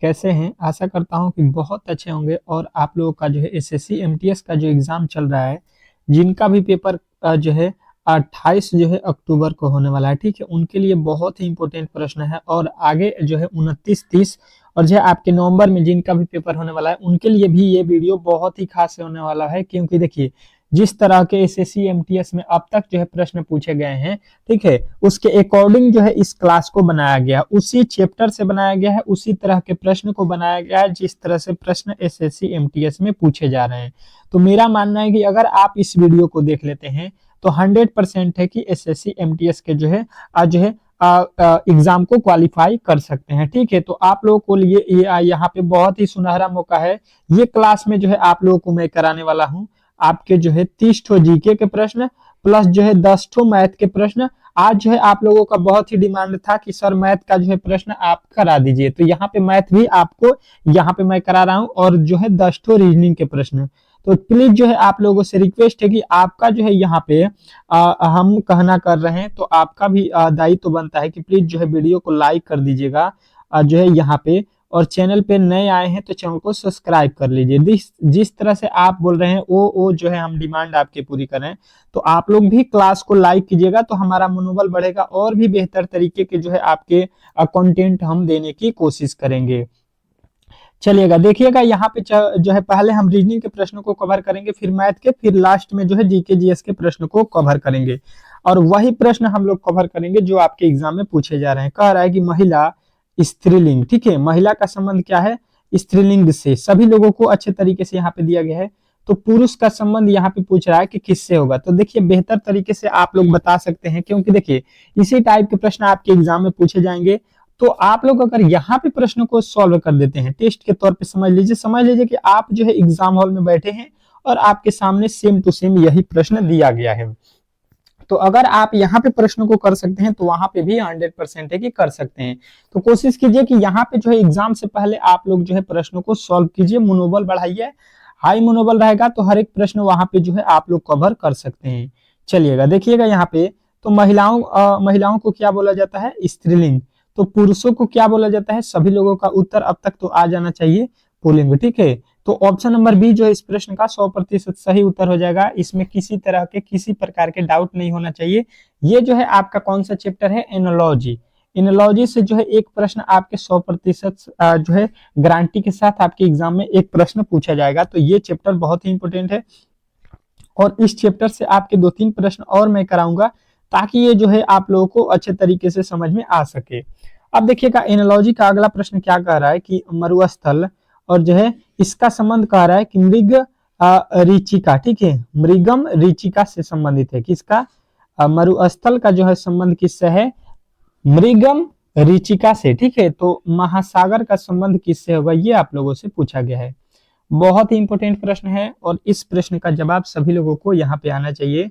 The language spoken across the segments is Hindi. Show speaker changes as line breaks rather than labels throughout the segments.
कैसे हैं? आशा करता हूँ कि बहुत अच्छे होंगे और आप लोगों का जो है एसएससी एमटीएस का जो एग्जाम चल रहा है, जिनका भी पेपर जो है 28 जो है अक्टूबर को होने वाला है, ठीक है? उनके लिए बहुत ही इंपॉर्टेंट प्रश्न है और आगे जो है 29, 30 और जो है आपके नवंबर में जिनका भी पेपर होने वाला है, उनके लिए भी ये वीडियो बहुत ही खास होने वाला है, क्योंकि देखिए जिस तरह के एसएससी एमटीएस में अब तक जो है प्रश्न पूछे गए हैं, ठीक है, उसके अकॉर्डिंग जो है इस क्लास को बनाया गया, उसी चैप्टर से बनाया गया है, उसी तरह के प्रश्न को बनाया गया है जिस तरह से प्रश्न एसएससी एमटीएस में पूछे जा रहे हैं। तो मेरा मानना है कि अगर आप इस वीडियो को देख लेते हैं तो 100% है कि एसएससी एमटीएस के जो है आज जो है एग्जाम को क्वालिफाई कर सकते हैं, ठीक है। तो आप लोगों को लिए यहाँ पे बहुत ही सुनहरा मौका है। ये क्लास में जो है आप लोगों को मैं कराने वाला हूँ आपके जो है 30 ठो जीके के प्रश्न प्लस जो है 10 ठो मैथ के प्रश्न। आज जो है आप लोगों का बहुत ही डिमांड था कि सर मैथ का जो है प्रश्न आप करा दीजिए, तो यहाँ पे मैथ भी आपको यहाँ पे मैं करा रहा हूँ और जो है 10 ठो रीजनिंग के प्रश्न। तो प्लीज जो है आप लोगों से रिक्वेस्ट है कि आपका जो है यहाँ पे हम कहना कर रहे हैं तो आपका भी दायित्व बनता है कि प्लीज जो है वीडियो को लाइक कर दीजिएगा जो है यहाँ पे, और चैनल पे नए आए हैं तो चैनल को सब्सक्राइब कर लीजिए। जिस तरह से आप बोल रहे हैं वो जो है हम डिमांड आपकी पूरी करें, तो आप लोग भी क्लास को लाइक कीजिएगा तो हमारा मनोबल बढ़ेगा और भी बेहतर तरीके के जो है आपके कंटेंट हम देने की कोशिश करेंगे। चलिएगा देखिएगा यहाँ पे जो है पहले हम रीजनिंग के प्रश्नों को कवर करेंगे, फिर मैथ के, फिर लास्ट में जो है जीके जीएस के प्रश्न को कवर करेंगे और वही प्रश्न हम लोग कवर करेंगे जो आपके एग्जाम में पूछे जा रहे हैं। कह रहा है कि महिला स्त्रीलिंग, ठीक है, महिला का संबंध क्या है स्त्रीलिंग से, सभी लोगों को अच्छे तरीके से यहाँ पे दिया गया है। तो पुरुष का संबंध यहाँ पे पूछ रहा है कि किससे होगा, तो देखिए बेहतर तरीके से आप लोग बता सकते हैं, क्योंकि देखिए इसी टाइप के प्रश्न आपके एग्जाम में पूछे जाएंगे। तो आप लोग अगर यहाँ पे प्रश्न को सॉल्व कर देते हैं टेस्ट के तौर पे, समझ लीजिए कि आप जो है एग्जाम हॉल में बैठे हैं और आपके सामने सेम टू सेम यही प्रश्न दिया गया है। तो अगर आप यहाँ पे प्रश्न को कर सकते हैं तो वहां पे भी 100% है कि कर सकते हैं। तो कोशिश कीजिए कि यहाँ पे जो है एग्जाम से पहले आप लोग जो है प्रश्नों को सॉल्व कीजिए, मनोबल बढ़ाइए। हाई मनोबल रहेगा तो हर एक प्रश्न वहां पे जो है आप लोग कवर कर सकते हैं। चलिएगा देखिएगा यहाँ पे, तो महिलाओं को क्या बोला जाता है स्त्रीलिंग, तो पुरुषों को क्या बोला जाता है, सभी लोगों का उत्तर अब तक तो आ जाना चाहिए पुल्लिंग, ठीक है। तो ऑप्शन नंबर बी जो है इस प्रश्न का 100% सही उत्तर हो जाएगा, इसमें किसी तरह के किसी प्रकार के डाउट नहीं होना चाहिए। ये जो है आपका कौन सा चैप्टर है एनोलॉजी, एनोलॉजी से जो है एक प्रश्न आपके 100% जो है गारंटी के साथ आपके एग्जाम में एक प्रश्न पूछा जाएगा। तो ये चैप्टर बहुत ही इंपॉर्टेंट है और इस चैप्टर से आपके 2-3 प्रश्न और मैं कराऊंगा ताकि ये जो है आप लोगों को अच्छे तरीके से समझ में आ सके। अब देखिएगा एनोलॉजी का अगला प्रश्न क्या कह रहा है कि मरुस्थल, और जो है इसका संबंध कह रहा है कि मृग ऋचिका, ठीक है, मृगम ऋचिका से संबंधित है। किसका मरुस्थल का जो है संबंध किससे है मृगम ऋचिका से, ठीक है। तो महासागर का संबंध किससे होगा ये आप लोगों से पूछा गया है। बहुत ही इंपॉर्टेंट प्रश्न है और इस प्रश्न का जवाब सभी लोगों को यहाँ पे आना चाहिए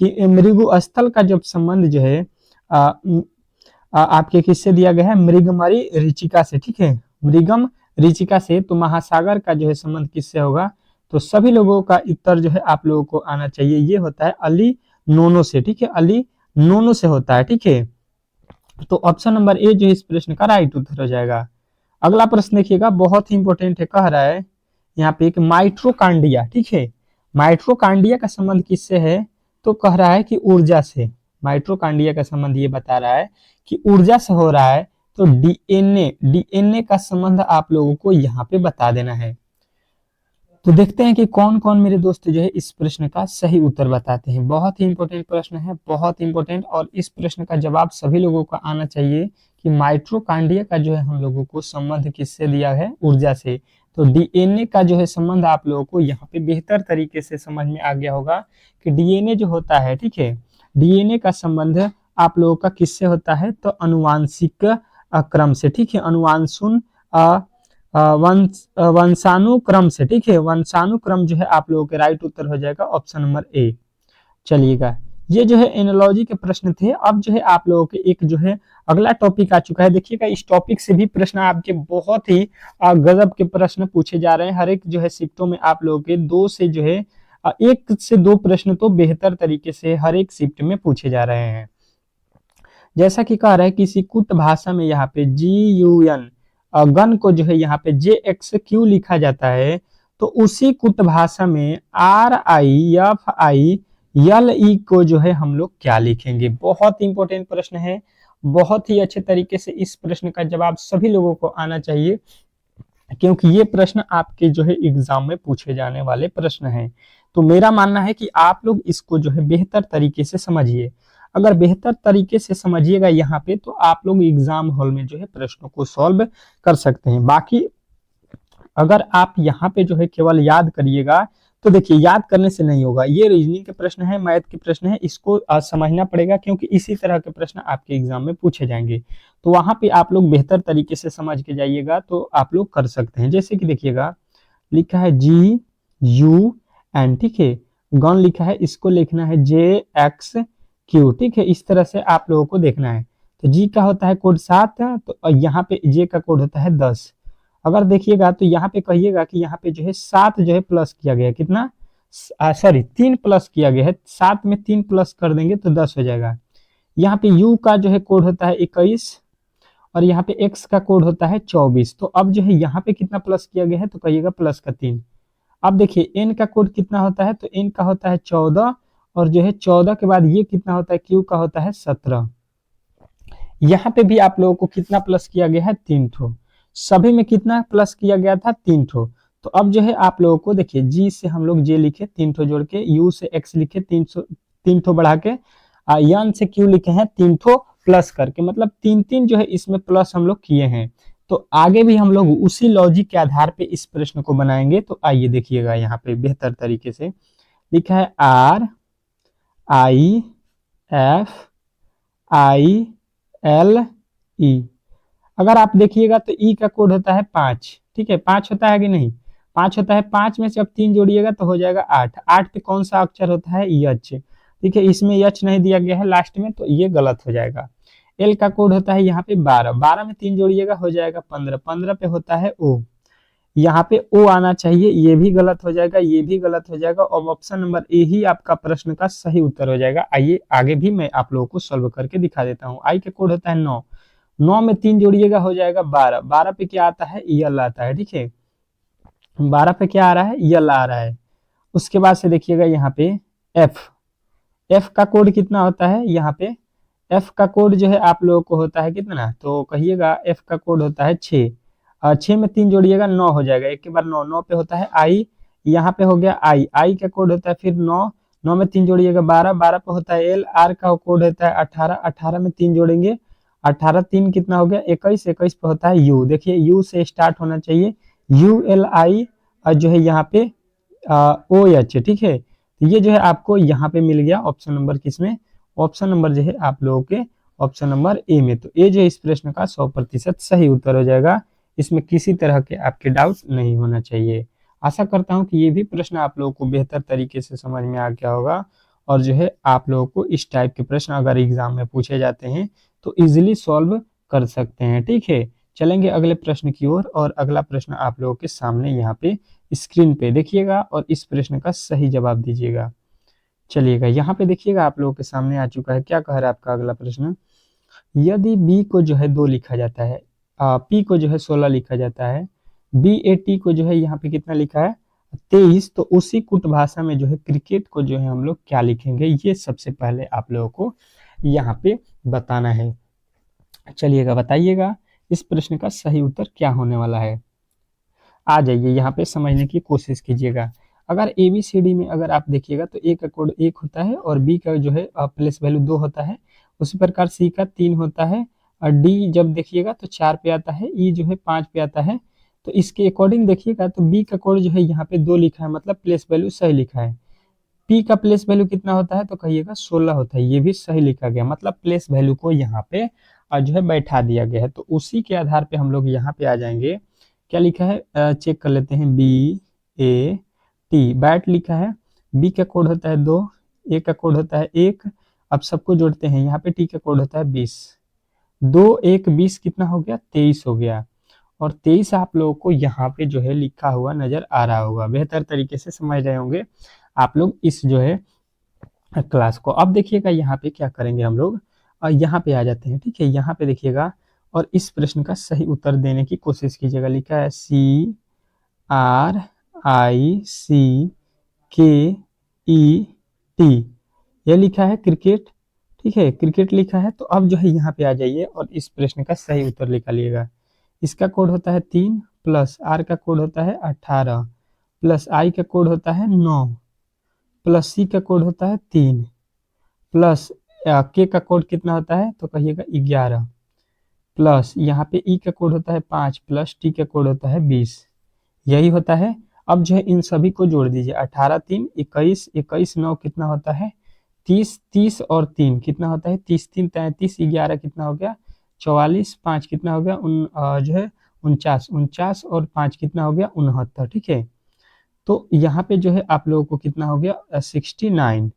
कि मृगस्थल का जब संबंध जो है आपके किससे दिया गया है मृगमरी ऋचिका से, ठीक है, मृगम ऋचिका से। तो महासागर का जो है संबंध किससे होगा, तो सभी लोगों का उत्तर जो है आप लोगों को आना चाहिए, ये होता है अली नोनो से, ठीक है, अली नोनो से होता है, ठीक है। तो ऑप्शन नंबर ए जो है इस प्रश्न का राइट उत्तर हो जाएगा। अगला प्रश्न देखिएगा बहुत ही इंपॉर्टेंट है, कह रहा है यहाँ पे एक माइट्रोकांडिया, ठीक है, माइट्रोकांडिया का संबंध किससे है, तो कह रहा है कि ऊर्जा से। माइट्रोकांडिया का संबंध ये बता रहा है कि ऊर्जा से हो रहा है। तो डीएनए का संबंध आप लोगों को यहाँ पे बता देना है। तो देखते हैं कि कौन कौन मेरे दोस्त जो है इस प्रश्न का सही उत्तर बताते हैं। बहुत ही इंपॉर्टेंट प्रश्न है, बहुत इंपॉर्टेंट, और इस प्रश्न का जवाब सभी लोगों को आना चाहिए कि माइट्रोकांडिया का जो है हम लोगों को संबंध किससे दिया है ऊर्जा से। तो डीएनए का जो है संबंध आप लोगों को यहाँ पे बेहतर तरीके से समझ में आ गया होगा कि डीएनए जो होता है, ठीक है, डीएनए का संबंध आप लोगों का किससे होता है, तो अनुवांशिक क्रम से, ठीक है, वंशानुक्रम से, ठीक है, वंशानुक्रम जो है आप लोगों के राइट उत्तर हो जाएगा ऑप्शन नंबर ए। चलिएगा ये जो है एनोलॉजी के प्रश्न थे। अब जो है आप लोगों के एक जो है अगला टॉपिक आ चुका है। देखिएगा इस टॉपिक से भी प्रश्न आपके बहुत ही गजब के प्रश्न पूछे जा रहे हैं। हर एक जो है शिफ्टों में आप लोगों के 2 से जो है 1 से 2 प्रश्न तो बेहतर तरीके से हर एक शिफ्ट में पूछे जा रहे हैं। जैसा कि कह रहा है किसी कुट भाषा में यहाँ पे GUN गन को जो है यहाँ पे JX लिखा जाता है, तो उसी कुट भाषा में RIFILE को जो है हम लोग क्या लिखेंगे। बहुत इंपॉर्टेंट प्रश्न है, बहुत ही अच्छे तरीके से इस प्रश्न का जवाब सभी लोगों को आना चाहिए, क्योंकि ये प्रश्न आपके जो है एग्जाम में पूछे जाने वाले प्रश्न हैं। तो मेरा मानना है कि आप लोग इसको जो है बेहतर तरीके से समझिए। अगर बेहतर तरीके से समझिएगा यहाँ पे, तो आप लोग एग्जाम हॉल में जो है प्रश्नों को सॉल्व कर सकते हैं। बाकी अगर आप यहाँ पे जो है केवल याद करिएगा, तो देखिए याद करने से नहीं होगा। ये रीजनिंग के प्रश्न है, मैथ के प्रश्न है, इसको समझना पड़ेगा, क्योंकि इसी तरह के प्रश्न आपके एग्जाम में पूछे जाएंगे। तो वहां पे आप लोग बेहतर तरीके से समझ के जाइएगा, तो आप लोग कर सकते हैं। जैसे कि देखिएगा, लिखा है GUN, ठीक है, गन लिखा है, इसको लिखना है JXQ, ठीक है। इस तरह से आप लोगों को देखना है। तो जी का होता है कोड 7, तो यहाँ पे जे का कोड होता है 10। अगर देखिएगा तो यहाँ पे कहिएगा कि यहाँ पे जो है 7 जो है प्लस किया गया है, कितना, सॉरी 3 प्लस किया गया है, 7 में 3 प्लस कर देंगे तो 10 हो जाएगा। यहाँ पे यू का जो है कोड होता है 21, और यहाँ पे एक्स का कोड होता है 24। तो अब जो है यहाँ पे कितना प्लस किया गया है, तो कहिएगा प्लस का 3। अब देखिए एन का कोड कितना होता है, तो एन का होता है 14, और जो है 14 के बाद ये कितना होता है, क्यू का होता है 17। यहाँ पे भी आप लोगों को कितना प्लस किया गया है, 3 ठो। सभी में कितना प्लस किया गया था, 3 ठो। तो अब जो है आप लोगों को देखिए, जी से हम लोग जे लिखे 3 ठो जोड़ के, यू से एक्स लिखे 3 ठो बढ़ा के, यन से क्यू लिखे हैं 3 ठो प्लस करके, मतलब 3 जो है इसमें प्लस हम लोग किए हैं। तो आगे भी हम लोग उसी लॉजिक के आधार पे इस प्रश्न को बनाएंगे। तो आइए देखिएगा, यहाँ पे बेहतर तरीके से लिखा है RIFILE। अगर आप देखिएगा तो ई का कोड होता है 5, ठीक है, 5 होता है कि नहीं, 5 होता है। 5 में से अब 3 जोड़िएगा तो हो जाएगा 8। 8 पे कौन सा अक्षर होता है, यच, ठीक है। इसमें यच नहीं दिया गया है लास्ट में, तो ये गलत हो जाएगा। एल का कोड होता है यहाँ पे 12, 12 में 3 जोड़िएगा हो जाएगा 15, 15 पे होता है ओ, यहाँ पे ओ आना चाहिए, ये भी गलत हो जाएगा, ये भी गलत हो जाएगा, और ऑप्शन नंबर ए ही आपका प्रश्न का सही उत्तर हो जाएगा। आइए आगे भी मैं आप लोगों को सॉल्व करके दिखा देता हूँ। आई का कोड होता है 9, 9 में 3 जोड़िएगा हो जाएगा 12, 12 पे क्या आता है, यल आता है, ठीक है। 12 पे क्या आ रहा है, यल आ रहा है। उसके बाद से देखिएगा यहाँ पे एफ, एफ का कोड कितना होता है, यहाँ पे एफ का कोड जो है आप लोगों को होता है कितना, तो कहिएगा एफ का कोड होता है 6, 6 में 3 जोड़िएगा 9 हो जाएगा, एक के बाद 9, 9 पे होता है आई, यहाँ पे हो गया आई, आई का कोड होता है फिर 9, 9 में 3 जोड़िएगा 12, 12 पे होता है एल, आर का कोड होता है 18, 18 में 3 जोड़ेंगे 18, 3 कितना हो गया 21, 21 पे होता है यू। देखिए यू से स्टार्ट होना चाहिए, ULI, और जो है यहाँ पे OH, ठीक है। तो ये जो है आपको यहाँ पे मिल गया ऑप्शन नंबर किसमें, ऑप्शन नंबर जो है आप लोगों के ऑप्शन नंबर ए में। तो ए जो इस प्रश्न का 100% सही उत्तर हो जाएगा, इसमें किसी तरह के आपके डाउट नहीं होना चाहिए। आशा करता हूं कि ये भी प्रश्न आप लोगों को बेहतर तरीके से समझ में आ गया होगा, और जो है आप लोगों को इस टाइप के प्रश्न अगर एग्जाम में पूछे जाते हैं तो इजिली सॉल्व कर सकते हैं, ठीक है। चलेंगे अगले प्रश्न की ओर, और अगला प्रश्न आप लोगों के सामने यहाँ पे स्क्रीन पे देखिएगा, और इस प्रश्न का सही जवाब दीजिएगा। चलिएगा यहाँ पे देखिएगा, आप लोगों के सामने आ चुका है। क्या कह रहा है आपका अगला प्रश्न, यदि बी को जो है 2 लिखा जाता है, पी को जो है 16 लिखा जाता है, BAT को जो है यहाँ पे कितना लिखा है 23, तो उसी कुट भाषा में जो है क्रिकेट को जो है हम लोग क्या लिखेंगे, ये सबसे पहले आप लोगों को यहाँ पे बताना है। चलिएगा बताइएगा इस प्रश्न का सही उत्तर क्या होने वाला है। आ जाइए यहाँ पे समझने की कोशिश कीजिएगा। अगर ABCD में अगर आप देखिएगा तो ए का कोड 1 होता है, और बी का जो है प्लेस वैल्यू 2 होता है, उसी प्रकार सी का 3 होता है, और डी जब देखिएगा तो 4 पे आता है, ई जो है 5 पे आता है। तो इसके अकॉर्डिंग देखिएगा तो बी का कोड जो है यहाँ पे 2 लिखा है, मतलब प्लेस वैल्यू सही लिखा है। पी का प्लेस वैल्यू कितना होता है, तो कहिएगा 16 होता है, ये भी सही लिखा गया, मतलब प्लेस वैल्यू को यहाँ पे जो है बैठा दिया गया है। तो उसी के आधार पे हम लोग यहाँ पे आ जाएंगे। क्या लिखा है, चेक कर लेते हैं, BAT, बैट लिखा है, बी का कोड होता है 2, ए का कोड होता है 1। अब सबको जोड़ते हैं, यहाँ पे टी का कोड होता है 20, 2 1 20 कितना हो गया, 23 हो गया। और 23 आप लोगों को यहाँ पे जो है लिखा हुआ नजर आ रहा होगा, बेहतर तरीके से समझ रहे होंगे आप लोग इस जो है क्लास को। अब देखिएगा यहाँ पे क्या करेंगे हम लोग, यहाँ पे आ जाते हैं, ठीक है। यहाँ पे देखिएगा और इस प्रश्न का सही उत्तर देने की कोशिश कीजिएगा। लिखा है CRICKET, यह लिखा है क्रिकेट, ठीक है, क्रिकेट लिखा है। तो अब जो है यहाँ पे आ जाइए और इस प्रश्न का सही उत्तर निकालिएगा। इसका कोड होता है 3, प्लस आर का कोड होता है 18, प्लस आई का कोड होता है 9, प्लस सी का कोड होता है 3, प्लस के का कोड कितना होता है तो कहिएगा 11, प्लस यहाँ पे ई का कोड होता है 5, प्लस टी का कोड होता है 20, यही होता है। अब जो है इन सभी को जोड़ दीजिए। 18 3 21, 21 9 कितना होता है 30, 30 और 3 कितना होता है 30 3 33, 11 कितना हो गया 44, 5 कितना हो गया जो है 49, 49 और 5 कितना हो गया 69, ठीक है। तो यहाँ पे जो है आप लोगों को कितना हो गया 69।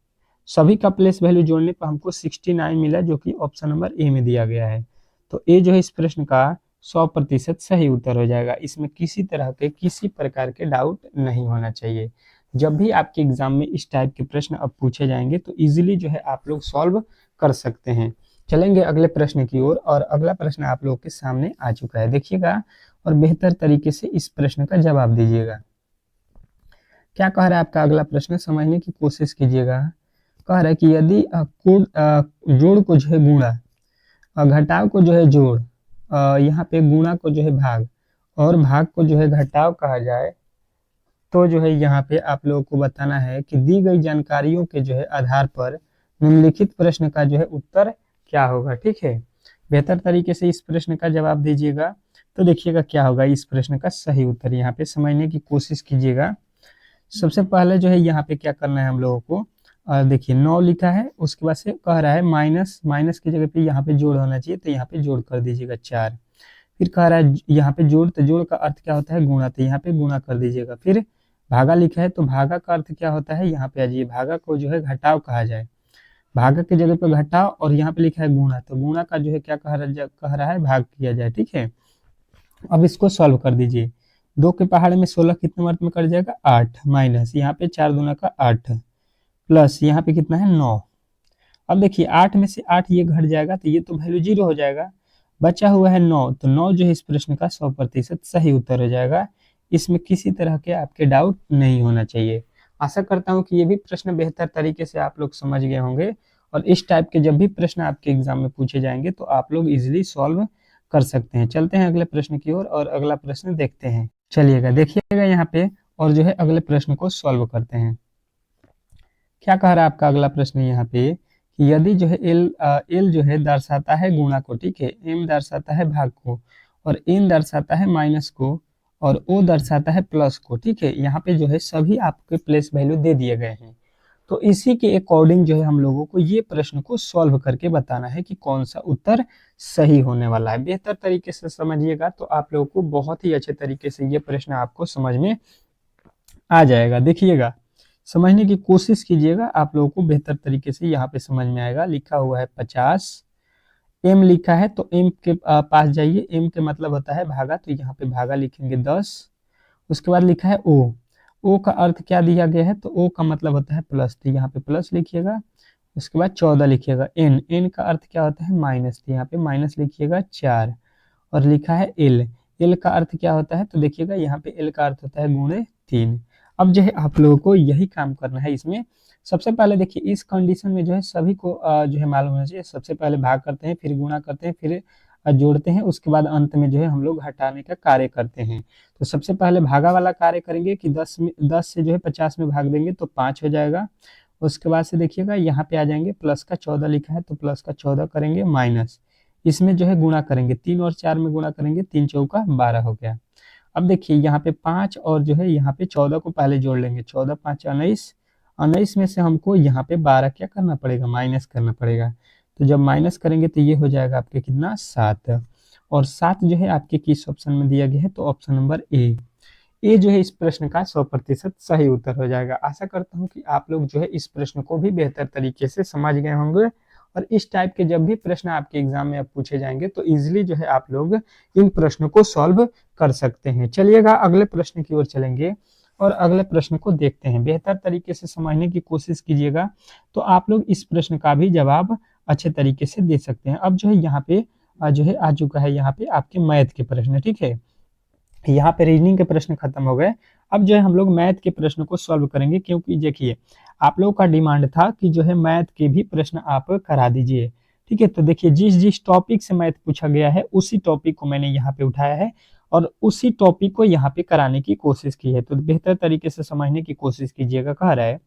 सभी का प्लेस वैल्यू जोड़ने पर हमको 69 मिला, जो कि ऑप्शन नंबर ए में दिया गया है। तो ए जो है इस प्रश्न का 100% सही उत्तर हो जाएगा। इसमें किसी तरह के किसी प्रकार के डाउट नहीं होना चाहिए। जब भी आपके एग्जाम में इस टाइप के प्रश्न अब पूछे जाएंगे तो इजीली जो है आप लोग सॉल्व कर सकते हैं। चलेंगे अगले प्रश्न की ओर, और अगला प्रश्न आप लोग के सामने आ चुका है, देखिएगा और बेहतर तरीके से इस प्रश्न का जवाब दीजिएगा। क्या कह रहा है आपका अगला प्रश्न, समझने की कोशिश कीजिएगा। कह रहा है कि यदि जोड़ को जो है गुणा, घटाव को जो है जोड़, यहाँ पे गुणा को जो है भाग, और भाग को जो है घटाव कहा जाए, तो जो है यहाँ पे आप लोगों को बताना है कि दी गई जानकारियों के जो है आधार पर निम्नलिखित प्रश्न का जो है उत्तर क्या होगा, ठीक है। बेहतर तरीके से इस प्रश्न का जवाब दीजिएगा। तो देखिएगा क्या होगा इस प्रश्न का सही उत्तर, यहाँ पे समझने की कोशिश कीजिएगा। सबसे पहले जो है यहाँ पे क्या करना है हम लोगों को, देखिए 9 लिखा है, उसके बाद से कह रहा है माइनस, माइनस की जगह पे यहाँ पे जोड़ होना चाहिए, तो यहाँ पे जोड़ कर दीजिएगा 4। फिर कह रहा है यहाँ पे जोड़, तो जोड़ का अर्थ क्या होता है गुणा, तो यहाँ पे गुणा कर दीजिएगा। फिर भागा लिखा है, तो भागा का अर्थ क्या होता है, यहाँ पे आ जाइए, भागा को जो है घटाव कहा जाए, भागा की जगह पे घटाव, और यहाँ पे लिखा है गुणा, तो गुणा का जो है क्या कह रहा है भाग किया जाए, ठीक है। अब इसको सॉल्व कर दीजिए। 2 के पहाड़े में 16 कितने वर्त में कट जाएगा 8, माइनस यहाँ पे 4 दूना का 8, प्लस यहाँ पे कितना है 9। अब देखिए 8 में से 8 ये घट जाएगा, तो ये तो वैल्यू 0 हो जाएगा, बचा हुआ है 9, तो 9 जो है इस प्रश्न का 100% सही उत्तर हो जाएगा। इसमें किसी तरह के आपके डाउट नहीं होना चाहिए। आशा करता हूँ कि ये भी प्रश्न बेहतर तरीके से आप लोग समझ गए होंगे, और इस टाइप के जब भी प्रश्न आपके एग्जाम में पूछे जाएंगे तो आप लोग इजिली सॉल्व कर सकते हैं। चलते हैं अगले प्रश्न की ओर और अगला प्रश्न देखते हैं। चलिएगा देखिएगा यहाँ पे, और जो है अगले प्रश्न को सॉल्व करते हैं। क्या कह रहा है आपका अगला प्रश्न यहाँ पे कि यदि जो है एल जो है दर्शाता है गुणा को, ठीक है, एम दर्शाता है भाग को, और एन दर्शाता है माइनस को, और ओ दर्शाता है प्लस को, ठीक है। यहाँ पे जो है सभी आपके प्लेस वैल्यू दे दिए गए हैं। तो इसी के अकॉर्डिंग जो है हम लोगों को ये प्रश्न को सॉल्व करके बताना है कि कौन सा उत्तर सही होने वाला है। बेहतर तरीके से समझिएगा तो आप लोगों को बहुत ही अच्छे तरीके से ये प्रश्न आपको समझ में आ जाएगा। देखिएगा, समझने की कोशिश कीजिएगा, आप लोगों को बेहतर तरीके से यहाँ पे समझ में आएगा। लिखा हुआ है 50, एम लिखा है, तो एम के पास जाइए, एम के मतलब होता है भागा, तो यहाँ पे भागा लिखेंगे 10। उसके बाद लिखा है ओ का अर्थ क्या दिया गया है, तो ओ का मतलब होता है प्लस, तो यहाँ पे प्लस लिखिएगा। उसके बाद 14 लिखिएगा। एन का अर्थ क्या होता है माइनस, तो यहाँ पे माइनस लिखिएगा 4। और लिखा है एल का अर्थ क्या होता है, तो देखिएगा यहाँ पे एल का अर्थ होता है गुणे 3। अब जो है आप लोगों को यही काम करना है इसमें। सबसे पहले देखिए इस कंडीशन में जो है सभी को जो है मालूम होना चाहिए, सबसे पहले भाग करते हैं, फिर गुणा करते हैं, फिर जोड़ते हैं, उसके बाद अंत में जो है हम लोग हटाने का कार्य करते हैं। तो सबसे पहले भागा वाला कार्य करेंगे कि 10 से जो है 50 में भाग देंगे तो 5 हो जाएगा। उसके बाद से देखिएगा यहाँ पे आ जाएंगे, प्लस का 14 लिखा है, तो प्लस का 14 करेंगे, माइनस इसमें जो है गुणा करेंगे, 3 और 4 में गुणा करेंगे, 3 चौका 12 हो गया। अब देखिए यहाँ पे 5 और जो है यहाँ पे 14 को पहले जोड़ लेंगे, 14 5 19, 19 में से हमको यहाँ पे 12 क्या करना पड़ेगा, माइनस करना पड़ेगा। तो जब माइनस करेंगे तो ये हो जाएगा आपके कितना 7, और 7 जो है आपके किस ऑप्शन में दिया गया है, तो ऑप्शन नंबर ए जो है इस प्रश्न का 100% सही उत्तर हो जाएगा। आशा करता हूँ कि आप लोग जो है इस प्रश्न को भी बेहतर तरीके से समझ गए होंगे, और इस टाइप के जब भी प्रश्न आपके एग्जाम में अब पूछे जाएंगे तो इजीली जो है आप लोग इन प्रश्नों को सॉल्व कर सकते हैं। चलिएगा अगले प्रश्न की ओर चलेंगे और अगले प्रश्न को देखते हैं। बेहतर तरीके से समझने की कोशिश कीजिएगा तो आप लोग इस प्रश्न का भी जवाब अच्छे तरीके से दे सकते हैं। अब जो है यहाँ पे जो है आ चुका है यहाँ पे आपके मैथ के प्रश्न, ठीक है। यहाँ पे रीजनिंग के प्रश्न खत्म हो गए। अब जो है हम लोग मैथ के प्रश्न को सॉल्व करेंगे, क्योंकि देखिए आप लोगों का डिमांड था कि जो है मैथ के भी प्रश्न आप करा दीजिए, ठीक है। तो देखिए जिस जिस टॉपिक से मैथ पूछा गया है उसी टॉपिक को मैंने यहाँ पे उठाया है और उसी टॉपिक को यहाँ पे कराने की कोशिश की है। तो बेहतर तरीके से समझने की कोशिश कीजिएगा। कह रहा है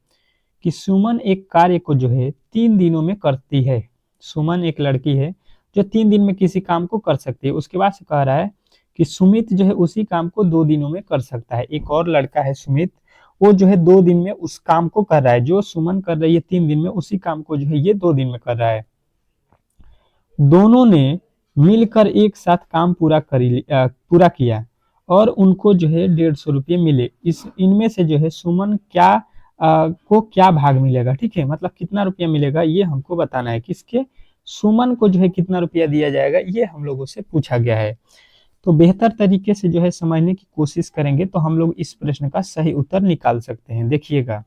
कि सुमन एक कार्य को जो है 3 दिनों में करती है। सुमन एक लड़की है जो 3 दिन में किसी काम को कर सकती है। उसके बाद से कह रहा है कि सुमित जो है उसी काम को 2 दिनों में कर सकता है। एक और लड़का है सुमित, वो जो है 2 दिन में उस काम को कर रहा है। जो सुमन कर रही है 3 दिन में, उसी काम को जो है ये 2 दिन में कर रहा है। दोनों ने मिलकर एक साथ काम पूरा किया और उनको जो है 150 रुपये मिले। इस इनमें से जो है सुमन को क्या भाग मिलेगा, ठीक है। मतलब कितना रुपया मिलेगा ये हमको बताना है। किसके? सुमन को जो है कितना रुपया दिया जाएगा ये हम लोगों से पूछा गया है। तो बेहतर तरीके से जो है समझने की कोशिश करेंगे तो हम लोग इस प्रश्न का सही उत्तर निकाल सकते हैं। देखिएगा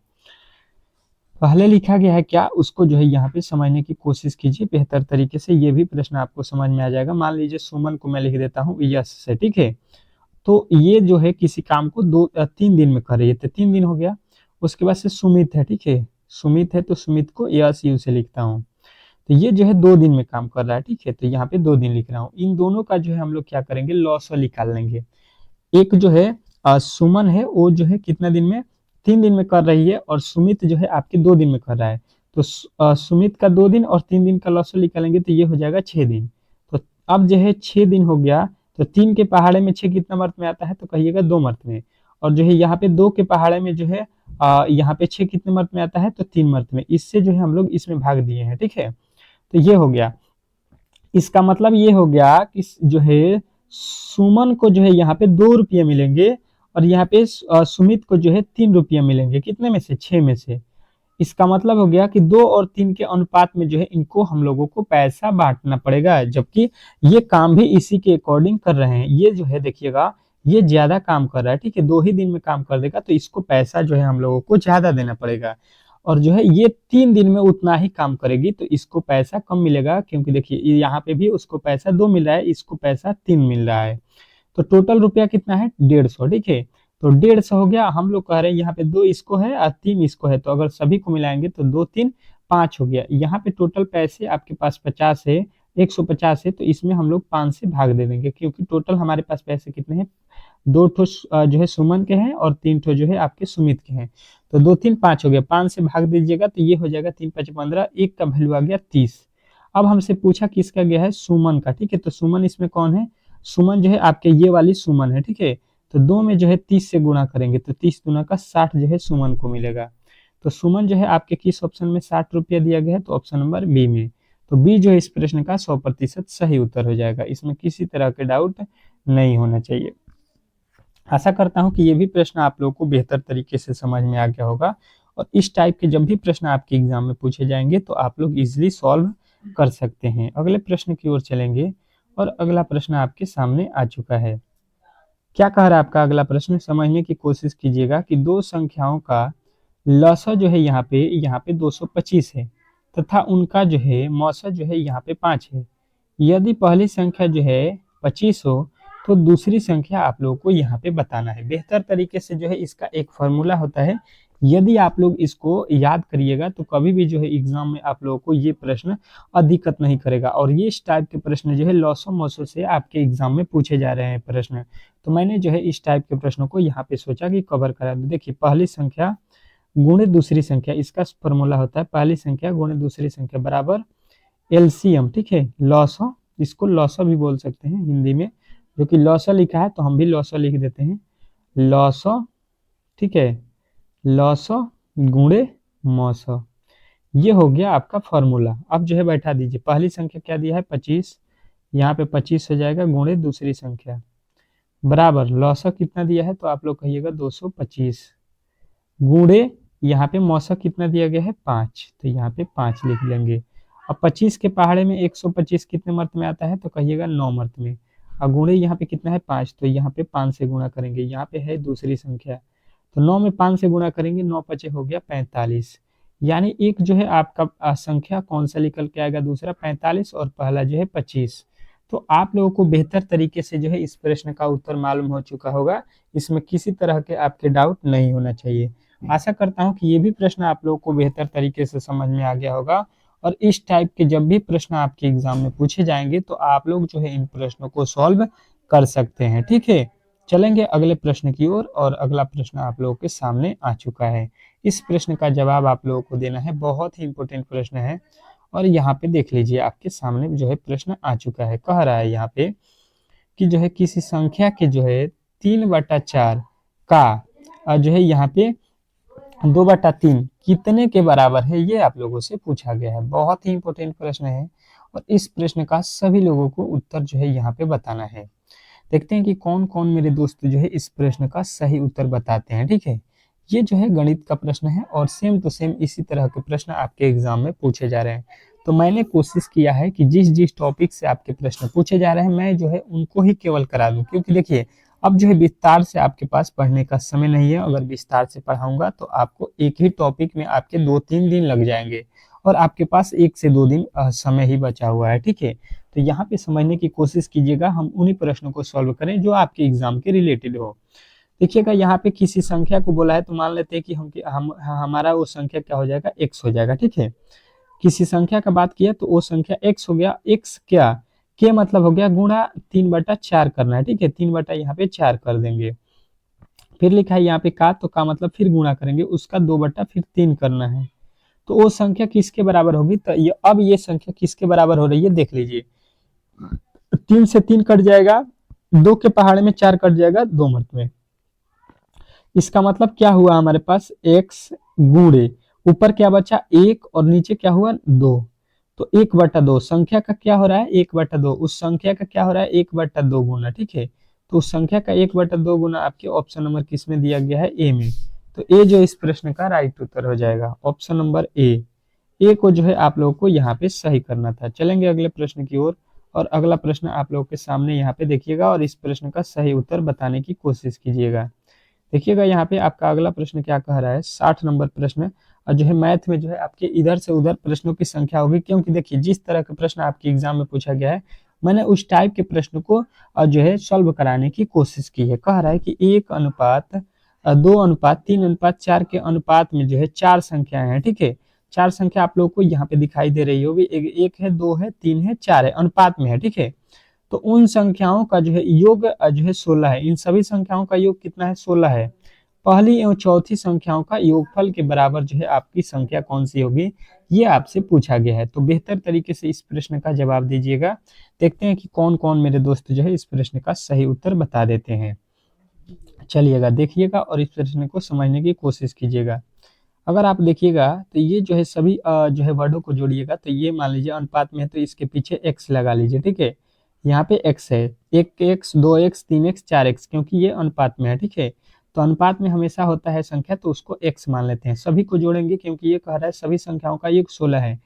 पहले लिखा गया है क्या, उसको जो है यहाँ पे समझने की कोशिश कीजिए बेहतर तरीके से। ये भी प्रश्न आपको समझ में आ जाएगा। मान लीजिए सुमन को मैं लिख देता हूँ यस से, ठीक है। तो ये जो है किसी काम को 3 दिन में कर रही है, तो 3 दिन हो गया। उसके बाद से सुमित है, ठीक है। सुमित है तो सुमित को यस यू से लिखता हूँ। तो ये जो है 2 दिन में काम कर रहा है, ठीक है। तो यहाँ पे 2 दिन लिख रहा हूँ। इन दोनों का जो है हम लोग क्या करेंगे, लॉस निकाल लेंगे। एक जो है सुमन है वो जो है कितना दिन में, 3 दिन में कर रही है और सुमित जो है आपके 2 दिन में कर रहा है। तो सुमित का 2 दिन और 3 दिन का लॉस निकालेंगे तो ये हो जाएगा 6 दिन। तो अब जो है 6 दिन हो गया। तो 3 के पहाड़े में 6 कितना मर्त में आता है, तो कहिएगा 2 मर्त में। और जो है यहाँ पे 2 के पहाड़े में जो है यहाँ पे 6 कितने मर्त में आता है, तो 3 मर्त में। इससे जो है हम लोग इसमें भाग दिए हैं, ठीक है। तो ये हो गया। इसका मतलब ये हो गया कि जो है सुमन को जो है यहाँ पे 2 रुपये मिलेंगे और यहाँ पे सुमित को जो है 3 रुपये मिलेंगे। कितने में से? 6 में से। इसका मतलब हो गया कि 2 और 3 के अनुपात में जो है इनको हम लोगों को पैसा बांटना पड़ेगा, जबकि ये काम भी इसी के अकॉर्डिंग कर रहे हैं। ये जो है देखिएगा ये ज्यादा काम कर रहा है, ठीक है। 2 ही दिन में काम कर देगा तो इसको पैसा जो है हम लोगों को ज्यादा देना पड़ेगा। और जो है ये 3 दिन में उतना ही काम करेगी तो इसको पैसा कम मिलेगा, क्योंकि देखिए यहाँ पे भी उसको पैसा 2 मिल रहा है, इसको पैसा 3 मिल रहा है। तो टोटल रुपया कितना है, 150, ठीक है। तो 150 हो गया। हम लोग कह रहे हैं यहाँ पे 2 इसको है और 3 इसको है, तो अगर सभी को मिलाएंगे तो 2 3 5 हो गया। यहाँ पे टोटल पैसे आपके पास 50 है, 150 है, तो इसमें हम लोग 5 से भाग दे देंगे, क्योंकि टोटल हमारे पास पैसे कितने हैं, 2 ठो जो है सुमन के हैं और 3 ठो जो है आपके सुमित के हैं। तो 2 3 5 हो गया, 5 से भाग दीजिएगा तो ये हो जाएगा 3 5 15, एक का वैल्यू आ गया 30। अब हमसे पूछा किसका गया है, सुमन का, ठीक है। तो सुमन इसमें कौन है, सुमन जो है आपके ये वाली सुमन है, ठीक है। तो 2 में जो है 30 से गुणा करेंगे तो 30 दूना का 60 जो है सुमन को मिलेगा। तो सुमन जो है आपके किस ऑप्शन में 60 रुपया दिया गया है, तो ऑप्शन नंबर बी में। तो बी जो है इस प्रश्न का 100% सही उत्तर हो जाएगा। इसमें किसी तरह के डाउट नहीं होना चाहिए। आशा करता हूं कि ये भी प्रश्न आप लोगों को बेहतर तरीके से समझ में आ गया होगा और इस टाइप के जब भी प्रश्न आपके एग्जाम में पूछे जाएंगे तो आप लोग इजीली सॉल्व कर सकते हैं। अगले प्रश्न की ओर चलेंगे और अगला प्रश्न आपके सामने आ चुका है। क्या कह रहा है आपका अगला प्रश्न, समझने की कोशिश कीजिएगा कि दो संख्याओं का लसा जो है यहाँ पे 225 है तथा उनका जो है मौसा जो है यहाँ पे 5 है। यदि पहली संख्या जो है 25 हो तो दूसरी संख्या आप लोगों को यहाँ पे बताना है। बेहतर तरीके से जो है इसका एक फॉर्मूला होता है, यदि आप लोग इसको याद करिएगा तो कभी भी जो है एग्जाम में आप लोगों को ये प्रश्न दिक्कत नहीं करेगा। और ये इस टाइप के प्रश्न जो है लॉसो मौसो से आपके एग्जाम में पूछे जा रहे हैं प्रश्न, तो मैंने जो है इस टाइप के प्रश्नों को यहाँ पे सोचा कि कवर करा दूं। देखिए पहली संख्या गुणे दूसरी संख्या, इसका फॉर्मूला होता है पहली संख्या गुणे दूसरी संख्या बराबर एलसीएम, ठीक है। लॉसो, इसको लॉसो भी बोल सकते हैं हिंदी में, जो कि लॉसो लिखा है तो हम भी लॉसो लिख देते हैं, लॉसो, ठीक है। लॉसो गुणे मौसो, ये हो गया आपका फॉर्मूला। अब जो है बैठा दीजिए, पहली संख्या क्या दिया है 25, यहाँ पे 25 हो जाएगा गुणे दूसरी संख्या बराबर लॉसो कितना दिया है, तो आप लोग कहिएगा 225 गुणे यहाँ पे मौसा कितना दिया गया है 5, तो यहाँ पे 5 लिख लेंगे। अब 25 के पहाड़े में 125 कितने मर्त में आता है, तो कहिएगा 9 मर्त में। और गुणे यहाँ पे कितना है 5, तो यहाँ पे 5 से गुणा करेंगे, यहाँ पे है दूसरी संख्या, तो 9 में 5 से गुणा करेंगे, 9 पचे हो गया 45। यानी एक जो है आपका संख्या कौन सा निकल के आएगा, दूसरा 45 और पहला जो है 25। तो आप लोगों को बेहतर तरीके से जो है इस प्रश्न का उत्तर मालूम हो चुका होगा। इसमें किसी तरह के आपके डाउट नहीं होना चाहिए। आशा करता हूँ कि ये भी प्रश्न आप लोगों को बेहतर तरीके से समझ में आ गया होगा, और इस टाइप के जब भी प्रश्न आपके एग्जाम में पूछे जाएंगे तो आप लोग जो है इन प्रश्नों को सॉल्व कर सकते हैं। ठीक है, चलेंगे अगले प्रश्न की ओर, और अगला प्रश्न आप लोगों के सामने आ चुका है। इस प्रश्न का जवाब आप लोगों को देना है, बहुत ही इंपॉर्टेंट प्रश्न है। और यहाँ पे देख लीजिए आपके सामने जो है प्रश्न आ चुका है। कह रहा है यहाँ पे कि जो है किसी संख्या के जो है 3/4 का जो है यहाँ पे 2/3 कितने के बराबर है, ये आप लोगों से पूछा गया है। बहुत ही इंपॉर्टेंट प्रश्न है, और इस प्रश्न का सभी लोगों को उत्तर जो है यहाँ पे बताना है। देखते हैं कि कौन कौन मेरे दोस्त जो है इस प्रश्न का सही उत्तर बताते हैं। ठीक है, ये जो है गणित का प्रश्न है, और सेम टू सेम इसी तरह के प्रश्न आपके एग्जाम में पूछे जा रहे हैं। तो मैंने कोशिश किया है कि जिस जिस टॉपिक से आपके प्रश्न पूछे जा रहे हैं मैं जो है उनको ही केवल करा दूं, क्योंकि देखिए अब जो है विस्तार से आपके पास पढ़ने का समय नहीं है। अगर विस्तार से पढ़ाऊंगा तो आपको एक ही टॉपिक में आपके 2-3 दिन लग जाएंगे, और आपके पास 1 से 2 दिन समय ही बचा हुआ है। ठीक है, तो यहाँ पे समझने की कोशिश कीजिएगा, हम उन्हीं प्रश्नों को सॉल्व करें जो आपके एग्जाम के रिलेटेड हो। देखिएगा यहाँ पे किसी संख्या को बोला है, तो मान लेते हैं कि हम हमारा वो संख्या क्या हो जाएगा, x हो जाएगा। ठीक है, किसी संख्या का बात किया तो वो संख्या x हो गया। x क्या, के मतलब हो गया गुणा 3/4 करना है। ठीक है, 3 बटा यहाँ पे 4 कर देंगे। फिर लिखा है यहाँ पे का, तो का मतलब फिर गुणा करेंगे, उसका 2/3 करना है। तो वो संख्या किसके बराबर होगी, तो ये अब ये संख्या किसके बराबर हो रही है देख लीजिए। 3 से 3 कट जाएगा, 2 के पहाड़े में 4 कट जाएगा 2 मर्त में। इसका मतलब क्या हुआ, हमारे पास x गुणे ऊपर क्या बचा 1, और नीचे क्या हुआ 2। तो 1/2 संख्या का क्या हो रहा है 1/2, उस संख्या का क्या हो रहा है 1/2 गुना। ठीक है, तो उस संख्या का 1/2 गुना आपके ऑप्शन नंबर किस में दिया गया है, ए में। तो ए जो इस प्रश्न का राइट उत्तर हो जाएगा, ऑप्शन नंबर ए को जो है आप लोगों को यहाँ पे सही करना था। चलेंगे अगले प्रश्न की ओर, और अगला प्रश्न आप लोगों के सामने यहाँ पे देखिएगा, और इस प्रश्न का सही उत्तर बताने की कोशिश कीजिएगा। देखिएगा यहाँ पे आपका अगला प्रश्न क्या कह रहा है, 60 नंबर प्रश्न। और जो है मैथ में जो है आपके इधर से उधर प्रश्नों की संख्या होगी, क्योंकि देखिए जिस तरह का प्रश्न आपके एग्जाम में पूछा गया है मैंने उस टाइप के प्रश्न को जो है सॉल्व कराने की कोशिश की है। कह रहा है कि 1:2:3:4 के अनुपात में जो है 4 संख्याएं हैं। ठीक है, 4 संख्या आप लोगों को यहाँ पे दिखाई दे रही होगी, एक है, 2 है, 3 है, 4 है, अनुपात में है। ठीक है, तो उन संख्याओं का जो है योग जो है 16 है। इन सभी संख्याओं का योग कितना है, 16 है। पहली एवं चौथी संख्याओं का योगफल के बराबर जो है आपकी संख्या कौन सी होगी, ये आपसे पूछा गया है। तो बेहतर तरीके से इस प्रश्न का जवाब दीजिएगा। देखते हैं कि कौन कौन मेरे दोस्त जो है इस प्रश्न का सही उत्तर बता देते हैं। चलिएगा देखिएगा और इस प्रश्न को समझने की कोशिश कीजिएगा। अगर आप देखिएगा तो ये जो है सभी जो है वर्डों को जोड़िएगा, तो ये मान लीजिए अनुपात में है तो इसके पीछे x लगा लीजिए। ठीक है, यहाँ पे x है, 1x 2x 3x 4x, क्योंकि ये अनुपात में है। ठीक है, तो अनुपात में हमेशा होता है संख्या, तो उसको x मान लेते हैं। सभी को जोड़ेंगे क्योंकि ये कह रहा है सभी संख्याओं का योग 16 है।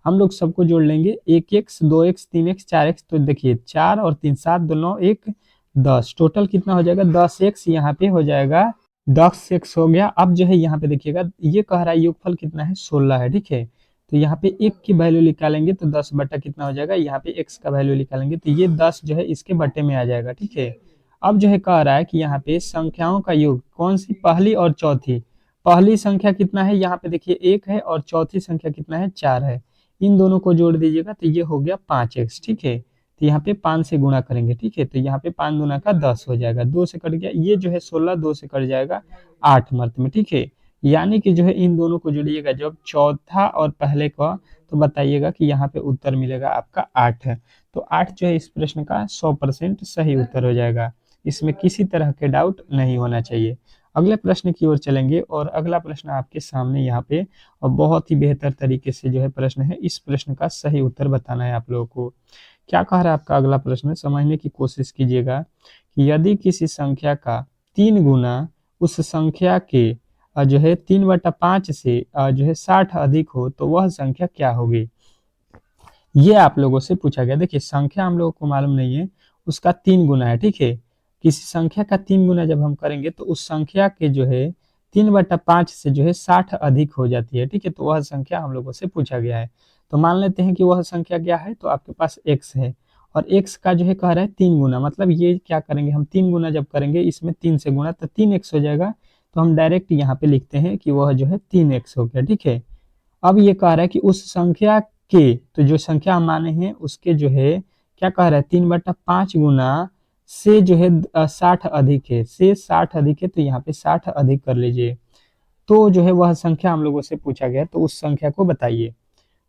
हम लोग सबको जोड़ लेंगे, 1x 2x 3x 4x। तो देखिए 4 और 3 7 2 9 1 10, टोटल कितना हो जाएगा 10x, यहाँ पे हो जाएगा 10x हो गया। अब जो है यहाँ पे देखिएगा ये कह रहा है योगफल कितना है 16 है। ठीक है, तो यहाँ पे 1 की वैल्यू निकालेंगे तो 10 बटा कितना हो जाएगा, यहाँ पे x का वैल्यू निकालेंगे तो ये 10 जो है इसके बटे में आ जाएगा। ठीक है, अब जो है कह रहा है कि यहाँ पे संख्याओं का योग कौन सी, पहली और चौथी। पहली संख्या कितना है, यहाँ पे देखिए 1 है, और चौथी संख्या कितना है 4 है। इन दोनों को जोड़ दीजिएगा तो ये हो गया 5x। ठीक है, तो यहाँ पे 5 से गुणा करेंगे। ठीक है, तो यहाँ पे 5 दूना का 10 हो जाएगा, 2 से कट गया, ये जो है 16 2 से कट जाएगा 8 मर्त में। ठीक है, यानी कि जो है इन दोनों को जोड़िएगा जब चौथा और पहले का, तो बताइएगा कि यहाँ पे उत्तर मिलेगा आपका 8 है। तो 8 जो है इस प्रश्न का 100% सही उत्तर हो जाएगा, इसमें किसी तरह के डाउट नहीं होना चाहिए। अगले प्रश्न की ओर चलेंगे, और अगला प्रश्न आपके सामने यहाँ पे और बहुत ही बेहतर तरीके से जो है प्रश्न है। इस प्रश्न का सही उत्तर बताना है आप लोगों को। क्या कह रहा है आपका अगला प्रश्न, समझने की कोशिश कीजिएगा कि यदि किसी संख्या का 3 गुना उस संख्या के जो है 3/5 से जो है 60 अधिक हो तो वह संख्या क्या होगी, ये आप लोगों से पूछा गया। देखिए संख्या हम लोगों को मालूम नहीं है, उसका 3 गुना है। ठीक है, किसी संख्या का 3 गुना जब हम करेंगे तो उस संख्या के जो है 3/5 से जो है 60 अधिक हो जाती है। ठीक है, तो वह संख्या हम लोगों से पूछा गया है। तो मान लेते हैं कि वह संख्या क्या है, तो आपके पास x है, और x का जो है कह रहा है 3 गुना, मतलब ये क्या करेंगे हम 3 गुना जब करेंगे इसमें 3 से गुना तो 3x हो जाएगा। तो हम डायरेक्ट यहाँ पे लिखते हैं कि वह जो है 3x हो गया, ठीक है। अब ये कह रहा है कि उस संख्या के, तो जो संख्या हम माने हैं उसके जो है क्या कह रहा है 3/5 गुना से जो है 60 अधिक है, से 60 अधिक है, तो यहाँ पे 60 अधिक कर लीजिए। तो जो है वह संख्या हम लोगों से पूछा गया, तो उस संख्या को बताइए।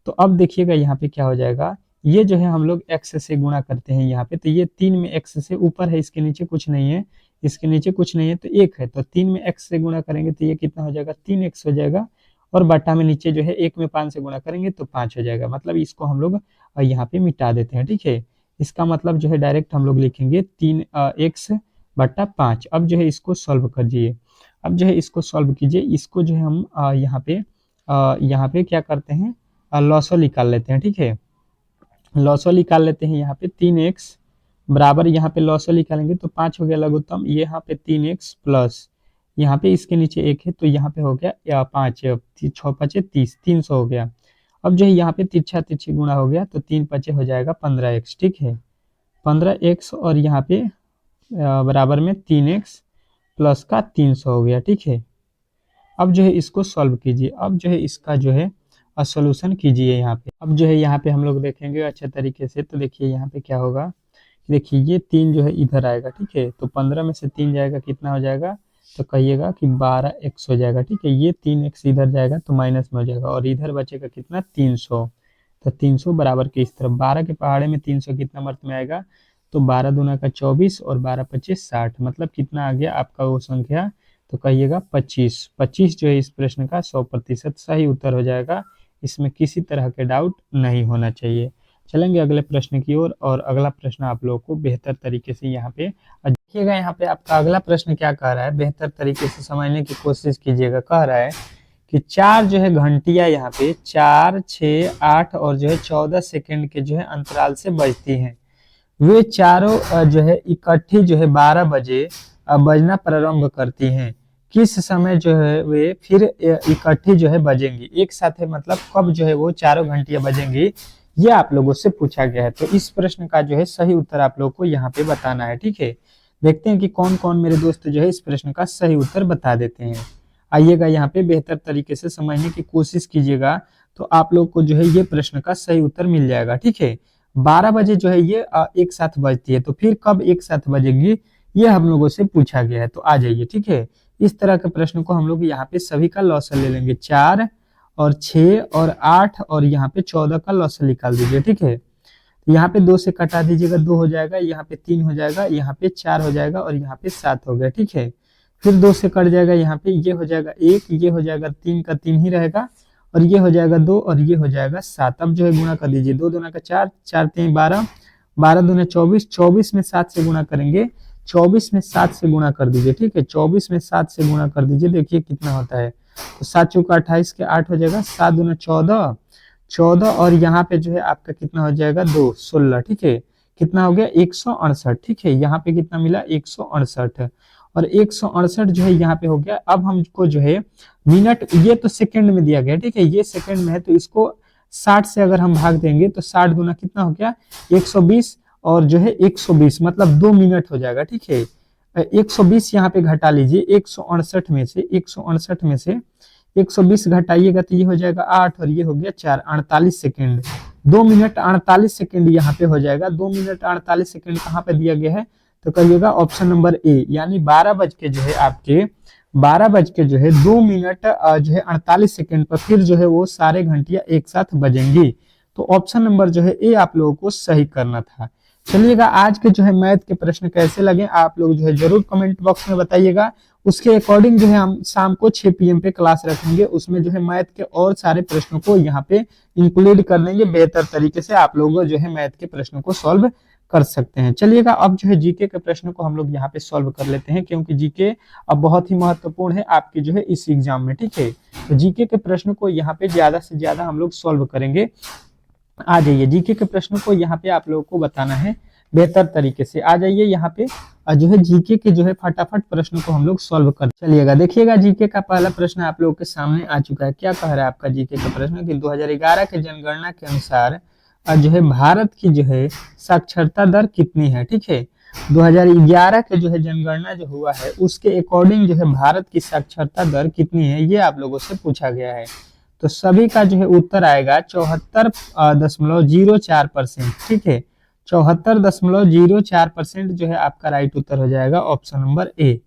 तो अब देखिएगा यहाँ पे क्या हो जाएगा, ये जो है हम लोग x से गुणा करते हैं यहाँ पे, तो ये 3 में x से ऊपर है, इसके नीचे कुछ नहीं है, इसके नीचे कुछ नहीं है, तो 1 है, तो 3 में x से गुणा करेंगे तो ये कितना हो जाएगा 3x हो जाएगा। और बटा में नीचे जो है 1 में 5 से गुणा करेंगे तो 5 हो जाएगा, मतलब इसको हम लोग यहाँ पे मिटा देते हैं, ठीक है। इसका मतलब जो है डायरेक्ट हम लोग लिखेंगे 3x/5। अब जो है इसको सॉल्व करिए। अब जो है इसको सॉल्व कीजिए, इसको जो है हम यहाँ पे क्या करते हैं लॉसो निकाल लेते हैं, ठीक है। लॉसो निकाल लेते हैं यहाँ पे 3x बराबर, यहाँ पे लॉसो निकालेंगे तो 5 हो गया लघुत्तम, ये यहाँ पे 3x प्लस यहाँ पे इसके नीचे 1 है, तो यहाँ पे हो गया 5, 6 5 30, 300 हो गया। अब जो है यहाँ पे तिरछा तिरछी गुणा हो गया, तो 3 5 हो जाएगा 15x, ठीक है। 15x और यहाँ पे बराबर में 3x प्लस का 300 हो गया, ठीक है। अब जो है इसको सॉल्व कीजिए। अब जो है इसका जो है सॉल्यूशन कीजिए यहाँ पे। अब जो है यहाँ पे हम लोग देखेंगे अच्छे तरीके से, तो देखिए यहाँ पे क्या होगा, देखिए ये 3 जो है इधर आएगा, ठीक है। तो 15 में से 3 जाएगा कितना हो जाएगा, तो कहिएगा कि 12x हो जाएगा, ठीक है। ये 3x इधर जाएगा तो माइनस में हो जाएगा, और इधर बचेगा कितना 300। तो 300 बराबर के इस तरफ 12 के पहाड़े में 300 कितना मर्त में आएगा, तो 12 दूना का 24 और 12 25 60, मतलब कितना आ गया आपका वो संख्या, तो कहिएगा 25। 25 जो है इस प्रश्न का 100% सही उत्तर हो जाएगा, इसमें किसी तरह के डाउट नहीं होना चाहिए। चलेंगे अगले प्रश्न की ओर, और अगला प्रश्न आप लोगों को बेहतर तरीके से यहाँ पे देखिएगा। यहाँ पे आपका अगला प्रश्न क्या कह रहा है, बेहतर तरीके से समझने की कोशिश कीजिएगा। कह रहा है कि 4 जो है घंटियां यहाँ पे 4, 6, 8 और जो है 14 सेकंड के जो है अंतराल से बजती हैं। वे चारों जो है इकट्ठी जो है 12 बजे बजना प्रारंभ करती हैं। किस समय जो है वे फिर इकट्ठी जो है बजेंगी, एक साथ है, मतलब कब जो है वो चारों घंटियां बजेंगी, ये आप लोगों से पूछा गया है। तो इस प्रश्न का जो है सही उत्तर आप लोगों को यहाँ पे बताना है, ठीक है। देखते हैं कि कौन कौन मेरे दोस्त जो है इस प्रश्न का सही उत्तर बता देते हैं। आइएगा यहाँ पे बेहतर तरीके से समझने की कोशिश कीजिएगा, तो आप लोग को जो है ये प्रश्न का सही उत्तर मिल जाएगा, ठीक है। 12 बजे जो है ये एक साथ बजती है, तो फिर कब एक साथ बजेगी ये हम लोगों से पूछा गया है। तो आ जाइए, ठीक है। इस तरह के प्रश्न को हम लोग यहाँ पे सभी का लॉसल ले लेंगे, 4 और 6 और 8 और यहाँ पे 14 का लॉसल निकाल दीजिए, ठीक है। यहाँ पे 2 से कटा दीजिएगा, 2 हो जाएगा, यहाँ पे 3 हो जाएगा, यहाँ पे 4 हो जाएगा और यहाँ पे 7 हो गया, ठीक है। फिर 2 से कट जाएगा, यहाँ पे ये हो जाएगा 1, ये हो जाएगा 3 का 3 ही रहेगा, और ये हो जाएगा 2 और ये हो जाएगा 7। अब जो है गुणा कर लीजिए, 2 दूना का 4, 4 3 12, 12 दूना 24, 24 में 7 से गुणा करेंगे, 24 में 7 से गुणा कर दीजिए, ठीक है। 24 में 7 से गुणा कर दीजिए, देखिए कितना होता है, तो 7 चौका 28 के 8 हो जाएगा, 7 दूना 14, 14 और यहाँ पे जो है आपका कितना हो जाएगा 2, 16, ठीक है। कितना हो गया 168, ठीक है। यहाँ पे कितना मिला 168, और 168 जो है यहाँ पे हो गया। अब हमको जो है मिनट, ये तो सेकंड में दिया गया, ठीक है, ये सेकंड में है, तो इसको 60 से अगर हम भाग देंगे तो 60 गुना कितना हो गया 120, और जो है 120 मतलब 2 मिनट हो जाएगा, ठीक है। 120 यहाँ पे घटा लीजिए, 168 में से 168 में से 120 घटाइएगा तो ये हो जाएगा 8 और ये हो गया 4, 48 सेकेंड। 2 मिनट 48 सेकेंड यहाँ पे हो जाएगा। 2 मिनट 48 सेकेंड कहाँ पे दिया गया है, तो कहिएगा ऑप्शन नंबर ए, यानी 12 बज के जो है आपके 12 बज के जो है 2 मिनट जो है 48 सेकेंड पर फिर जो है वो सारे घंटियां एक साथ बजेंगी। तो ऑप्शन नंबर जो है ए आप लोगों को सही करना था। चलिएगा, आज के जो है मैथ के प्रश्न कैसे लगे आप लोग जो है जरूर कमेंट बॉक्स में बताइएगा। उसके अकॉर्डिंग जो है हम शाम को 6 PM पे क्लास रखेंगे, उसमें जो है मैथ के और सारे प्रश्नों को यहाँ पे इंक्लूड कर लेंगे। बेहतर तरीके से आप लोग जो है मैथ के प्रश्नों को सॉल्व कर सकते हैं। चलिएगा, अब जो है जीके के प्रश्न को हम लोग यहाँ पे सॉल्व कर लेते हैं, क्योंकि जीके अब बहुत ही महत्वपूर्ण है आपके जो है इस एग्जाम में, ठीक है। तो जीके के प्रश्न को यहाँ पे ज्यादा से ज्यादा हम लोग सॉल्व करेंगे। आ जाइए, जीके के प्रश्न को यहाँ पे आप लोगों को बताना है बेहतर तरीके से। आ जाइए यहाँ पे जो है जीके के जो है फटाफट प्रश्न को हम लोग सॉल्व कर चलिएगा। देखिएगा, जीके का पहला प्रश्न आप लोगों के सामने आ चुका है। क्या कह रहा है आपका जीके का प्रश्न कि 2011 के जनगणना के अनुसार जो है भारत की जो है साक्षरता दर कितनी है। ठीक है, 2011 के जो है जनगणना जो हुआ है उसके अकॉर्डिंग जो है भारत की साक्षरता दर कितनी है, ये आप लोगों से पूछा गया है। तो सभी का जो है उत्तर आएगा 74.04%। ठीक है, 74.04% जो है आपका राइट उत्तर हो जाएगा, ऑप्शन नंबर ए।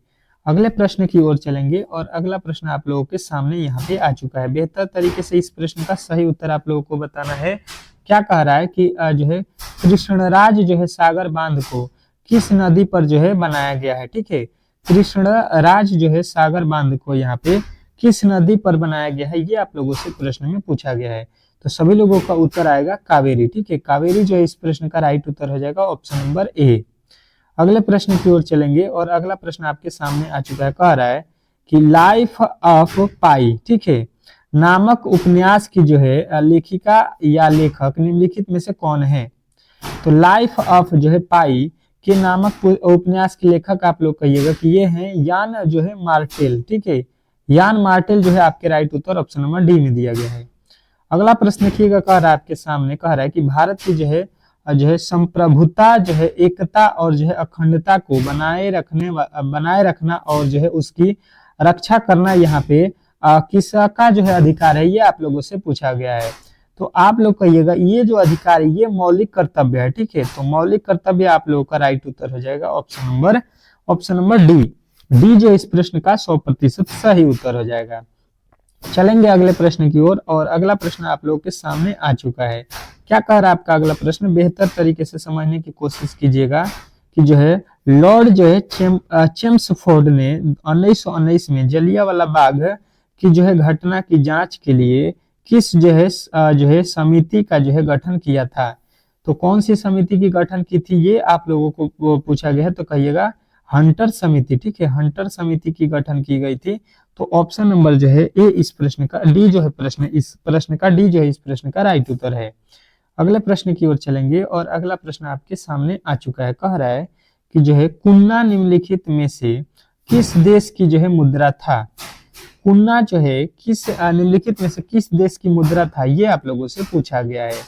अगले प्रश्न की ओर चलेंगे और अगला प्रश्न आप लोगों के सामने यहाँ पे आ चुका है। बेहतर तरीके से इस प्रश्न का सही उत्तर आप लोगों को बताना है। क्या कह रहा है कि जो है कृष्णराज जो है सागर बांध को किस नदी पर जो है बनाया गया है। ठीक है, कृष्णराज जो है सागर बांध को यहाँ पे किस नदी पर बनाया गया है, ये आप लोगों से प्रश्न में पूछा गया है। तो सभी लोगों का उत्तर आएगा कावेरी। ठीक है, कावेरी जो है इस प्रश्न का राइट उत्तर हो जाएगा, ऑप्शन नंबर ए। अगले प्रश्न की ओर चलेंगे और अगला प्रश्न आपके सामने आ चुका है। कह रहा है कि लाइफ ऑफ पाई, ठीक है, नामक उपन्यास की जो है लेखिका या लेखक निम्नलिखित में से कौन है। तो लाइफ ऑफ जो है पाई के नामक उपन्यास के लेखक आप लोग कहिएगा कि ये हैं यान जो है मार्टेल। ठीक है, यान मार्टेल जो है आपके राइट उत्तर ऑप्शन नंबर डी में दिया गया है। अगला प्रश्न देखिएगा, कह रहा है आपके सामने, कह रहा है कि भारत की जो है संप्रभुता जो है एकता और जो है अखंडता को बनाए रखना और जो है उसकी रक्षा करना यहाँ पे किसका जो है अधिकार है, ये आप लोगों से पूछा गया है। तो आप लोग कहिएगा ये जो अधिकार है ये मौलिक कर्तव्य है। ठीक है, तो मौलिक कर्तव्य आप लोगों का राइट उत्तर हो जाएगा, ऑप्शन नंबर डी। डी जो इस प्रश्न का 100% सही उत्तर हो जाएगा। चलेंगे अगले प्रश्न की ओर और अगला प्रश्न आप लोगों के सामने आ चुका है। क्या कह रहा है आपका अगला प्रश्न, बेहतर तरीके से समझने की कोशिश कीजिएगा कि जो है लॉर्ड जो है चेम्सफोर्ड ने 1919 में जलियांवाला बाग की जो है घटना की जांच के लिए किस जो है समिति का जो है गठन किया था। तो कौन सी समिति की गठन की थी ये आप लोगों को पूछा गया है। तो कहिएगा हंटर समिति। ठीक है, हंटर समिति की गठन की गई थी। तो ऑप्शन नंबर जो है ए इस प्रश्न का, डी जो है इस प्रश्न का डी जो है इस प्रश्न का राइट उत्तर है। अगले प्रश्न की ओर चलेंगे और अगला प्रश्न आपके सामने आ चुका है। कह रहा है कि जो है कुन्ना निम्नलिखित में से किस देश की जो है मुद्रा था। कुन्ना जो है किस निम्नलिखित में से किस देश की मुद्रा था, ये आप लोगों से पूछा गया है।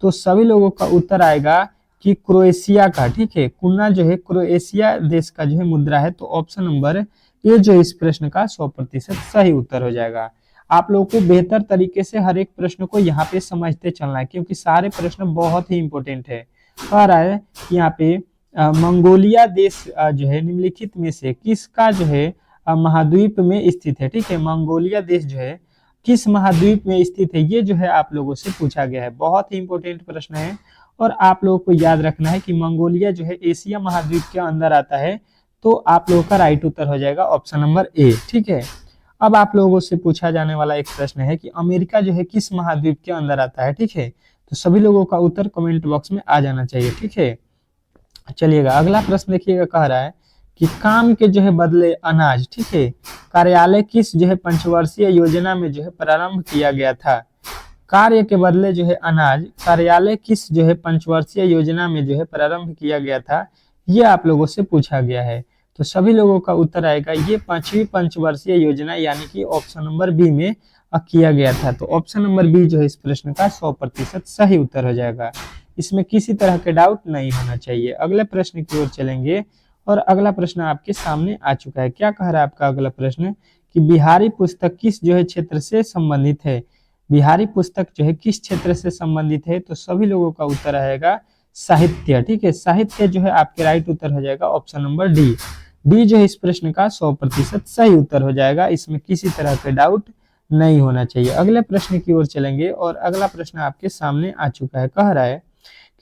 तो सभी लोगों का उत्तर आएगा कि क्रोएशिया का। ठीक है, कुन्ना जो है क्रोएशिया देश का जो है मुद्रा है। तो ऑप्शन नंबर ये जो इस प्रश्न का 100% सही उत्तर हो जाएगा। आप लोगों को बेहतर तरीके से हर एक प्रश्न को यहाँ पे समझते चलना है क्योंकि सारे प्रश्न बहुत ही इंपॉर्टेंट है। कह रहा है कि यहाँ पे मंगोलिया देश जो है निम्नलिखित में से किसका जो है महाद्वीप में स्थित है। ठीक है, मंगोलिया देश जो है किस महाद्वीप में स्थित है, ये जो है आप लोगों से पूछा गया है। बहुत ही इंपॉर्टेंट प्रश्न है और आप लोगों को याद रखना है कि मंगोलिया जो है एशिया महाद्वीप के अंदर आता है। तो आप लोगों का राइट उत्तर हो जाएगा, ऑप्शन नंबर ए। ठीक है, अब आप लोगों से पूछा जाने वाला एक प्रश्न है कि अमेरिका जो है किस महाद्वीप के अंदर आता है। ठीक है, तो सभी लोगों का उत्तर कमेंट बॉक्स में आ जाना चाहिए। ठीक है, चलिएगा अगला प्रश्न देखिएगा। कह रहा है कि काम के जो है बदले अनाज, ठीक है, कार्यालय किस जो है पंचवर्षीय योजना में जो है प्रारंभ किया गया था। कार्य के बदले जो है अनाज कार्यालय किस जो है पंचवर्षीय योजना में जो है प्रारंभ किया गया था, ये आप लोगों से पूछा गया है। तो सभी लोगों का उत्तर आएगा ये 5वीं पंचवर्षीय योजना यानी कि ऑप्शन नंबर बी में किया गया था। तो ऑप्शन नंबर बी जो है इस प्रश्न का 100% सही उत्तर हो जाएगा। इसमें किसी तरह के डाउट नहीं होना चाहिए। अगले प्रश्न की ओर चलेंगे और अगला प्रश्न आपके सामने आ चुका है। क्या कह रहा है आपका अगला प्रश्न कि बिहारी पुस्तक किस जो है क्षेत्र से संबंधित है। बिहारी पुस्तक जो है किस क्षेत्र से संबंधित है, तो सभी लोगों का उत्तर आएगा साहित्य। ठीक है, साहित्य जो है आपके राइट उत्तर हो जाएगा, ऑप्शन नंबर डी। डी जो है इस प्रश्न का 100% सही उत्तर हो जाएगा। इसमें किसी तरह के डाउट नहीं होना चाहिए। अगले प्रश्न की ओर चलेंगे और अगला प्रश्न आपके सामने आ चुका है। कह रहा है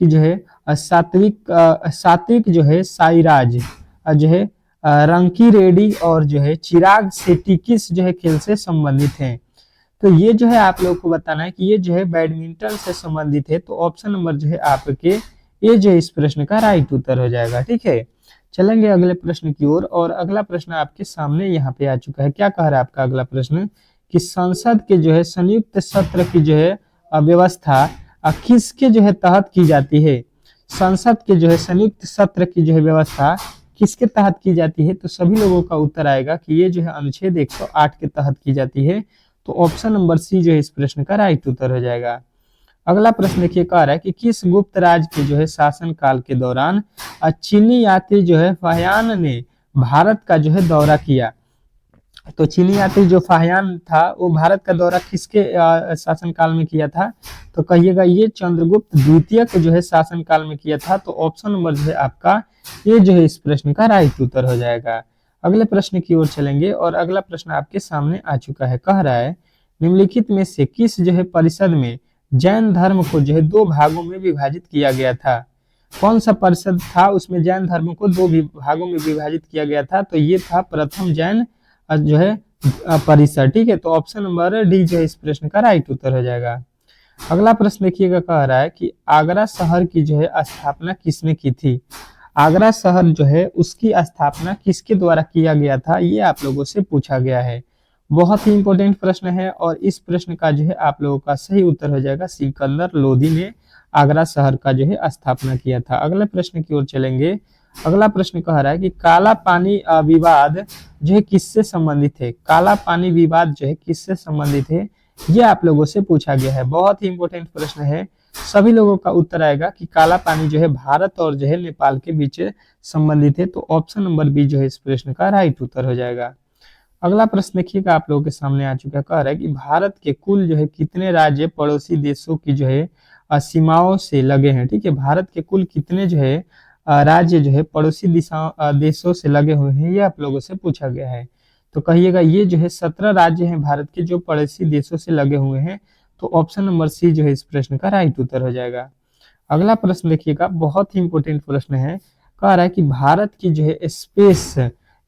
कि जो है सात्विक जो है साईराज जो है रंकी रेड्डी और जो है चिराग शेट्टी किस जो है खेल से संबंधित हैं। तो ये जो है आप लोगों को बताना है कि ये जो है बैडमिंटन से संबंधित है। तो ऑप्शन नंबर जो है आपके ये जो इस प्रश्न का राइट उत्तर हो जाएगा। ठीक है, चलेंगे अगले प्रश्न की ओर और अगला प्रश्न आपके सामने यहाँ पे आ चुका है। क्या कह रहा है आपका अगला प्रश्न कि संसद के जो है संयुक्त सत्र की जो है व्यवस्था किसके जो है तहत की जाती है। संसद के जो है संयुक्त सत्र की जो है व्यवस्था किसके तहत की जाती है, तो सभी लोगों का उत्तर आएगा कि ये जो है अनुच्छेद 108 के तहत की जाती है। तो ऑप्शन नंबर सी जो है इस प्रश्न का राइट उत्तर हो जाएगा। अगला प्रश्न देखिए, कह रहा है कि किस गुप्त राज के जो है शासन काल के दौरान चीनी यात्री जो है फाहियान ने भारत का जो है दौरा किया। तो चीनी यात्री जो फाहियान था वो भारत का दौरा किसके शासन काल में किया था? तो कहिएगा ये चंद्रगुप्त द्वितीय के जो है शासन काल में किया था। तो ऑप्शन नंबर जो है आपका ये जो है इस प्रश्न का राइट उत्तर हो जाएगा। अगले प्रश्न की ओर चलेंगे और अगला प्रश्न आपके सामने आ चुका है। कह रहा है निम्नलिखित में से किस जो है परिषद में जैन धर्म को जो है दो भागों में विभाजित किया गया था? कौन सा परिषद था उसमें जैन धर्म को दो भागों में विभाजित किया गया था? तो ये था प्रथम जैन जो है परिषद। ठीक है, तो ऑप्शन नंबर डी जो है इस प्रश्न का राइट उत्तर हो जाएगा। अगला प्रश्न देखिएगा, कह रहा है कि आगरा शहर की जो है स्थापना किसने की थी? आगरा शहर जो है उसकी स्थापना किसके द्वारा किया गया था, ये आप लोगों से पूछा गया है। बहुत ही इंपॉर्टेंट प्रश्न है और इस प्रश्न का जो है आप लोगों का सही उत्तर हो जाएगा सिकंदर लोदी ने आगरा शहर का जो है स्थापना किया था। अगले प्रश्न की ओर चलेंगे। अगला प्रश्न कह रहा है कि काला पानी विवाद जो है किससे संबंधित है? काला पानी विवाद जो है किससे संबंधित है, ये आप लोगों से पूछा गया है। बहुत ही इंपॉर्टेंट प्रश्न है, सभी लोगों का उत्तर आएगा कि काला पानी जो है भारत और जो है नेपाल के बीच संबंधित है। तो ऑप्शन नंबर बी जो है इस प्रश्न का राइट उत्तर हो जाएगा। अगला प्रश्न देखिएगा आप लोगों के सामने आ चुका है। कह रहा है कि भारत के कुल जो है कितने राज्य पड़ोसी देशों की जो है सीमाओं से लगे हैं? ठीक है, भारत के कुल कितने जो है राज्य जो है पड़ोसी देशों से लगे हुए हैं, ये आप लोगों से पूछा गया है। तो कहिएगा ये जो है 17 राज्य हैं भारत के जो पड़ोसी देशों से लगे हुए हैं। तो ऑप्शन नंबर सी जो है इस प्रश्न का राइट उत्तर हो जाएगा। अगला प्रश्न देखिएगा, बहुत ही इंपॉर्टेंट प्रश्न है। कह रहा है कि भारत की जो है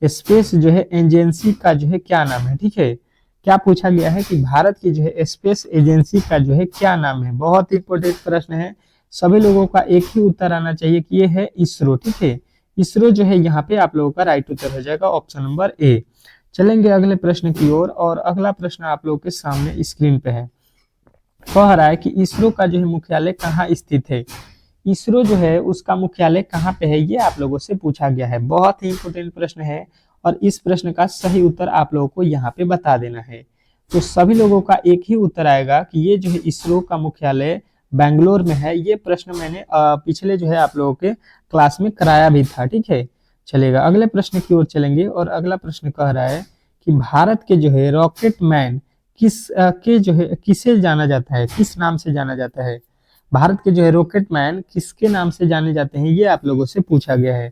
स्पेस जो है एजेंसी का जो है क्या नाम है? ठीक है, क्या पूछा गया है कि भारत की जो है स्पेस एजेंसी का जो है क्या नाम है? बहुत इंपॉर्टेंट प्रश्न है, सभी लोगों का एक ही उत्तर आना चाहिए कि ये है इसरो। ठीक है, इसरो जो है यहाँ पे आप लोगों का राइट उत्तर हो जाएगा ऑप्शन नंबर ए। चलेंगे अगले प्रश्न की ओर और अगला प्रश्न आप लोगों के सामने स्क्रीन पे है। कह रहा है कि इसरो का जो है मुख्यालय कहाँ स्थित है? इसरो जो है उसका मुख्यालय कहाँ पे है, ये आप लोगों से पूछा गया है। बहुत ही इंपॉर्टेंट प्रश्न है और इस प्रश्न का सही उत्तर आप लोगों को यहाँ पे बता देना है। तो सभी लोगों का एक ही उत्तर आएगा कि ये जो है इसरो का मुख्यालय बेंगलोर में है। ये प्रश्न मैंने पिछले जो है आप लोगों के क्लास में कराया भी था। ठीक है, चलेगा अगले प्रश्न की ओर चलेंगे और अगला प्रश्न कह रहा है कि भारत के जो है रॉकेट मैन के जो है किसे जाना जाता है, किस नाम से जाना जाता है? भारत के जो है रॉकेट मैन किसके नाम से जाने जाते हैं, ये आप लोगों से पूछा गया है।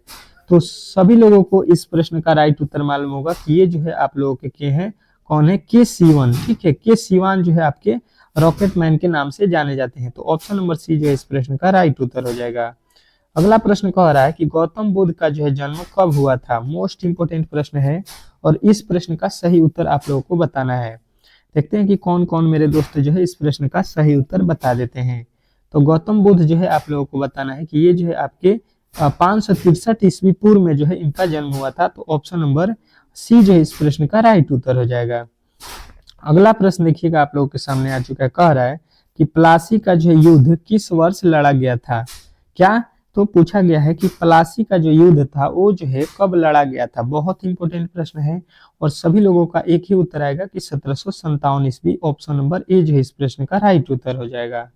तो सभी लोगों को इस प्रश्न का राइट उत्तर मालूम होगा कि ये जो है आप लोगों के हैं, कौन है? के सीवन। ठीक है, के सीवन जो है आपके रॉकेट मैन के नाम से जाने जाते हैं। तो ऑप्शन नंबर सी जो है इस प्रश्न का राइट उत्तर हो जाएगा। अगला प्रश्न कह रहा है कि गौतम बुद्ध का जो है जन्म कब हुआ था? मोस्ट इंपोर्टेंट प्रश्न है और इस प्रश्न का सही उत्तर आप लोगों को बताना है। देखते हैं कि कौन कौन मेरे दोस्त जो है इस प्रश्न का सही उत्तर बता देते हैं। तो गौतम बुद्ध जो है आप लोगों को बताना है कि ये जो है आपके 563 ईस्वी पूर्व में जो है इनका जन्म हुआ था। तो ऑप्शन नंबर सी जो है इस प्रश्न का राइट उत्तर हो जाएगा। अगला प्रश्न देखिएगा आप लोगों के सामने आ चुका है। कह रहा है कि प्लासी का जो युद्ध किस वर्ष लड़ा गया था? क्या तो पूछा गया है कि प्लासी का जो युद्ध था वो जो है कब लड़ा गया था? बहुत इंपॉर्टेंट प्रश्न है और सभी लोगों का एक ही उत्तर आएगा कि 1757 ईस्वी। ऑप्शन नंबर ए जो है इस प्रश्न का राइट उत्तर हो जाएगा।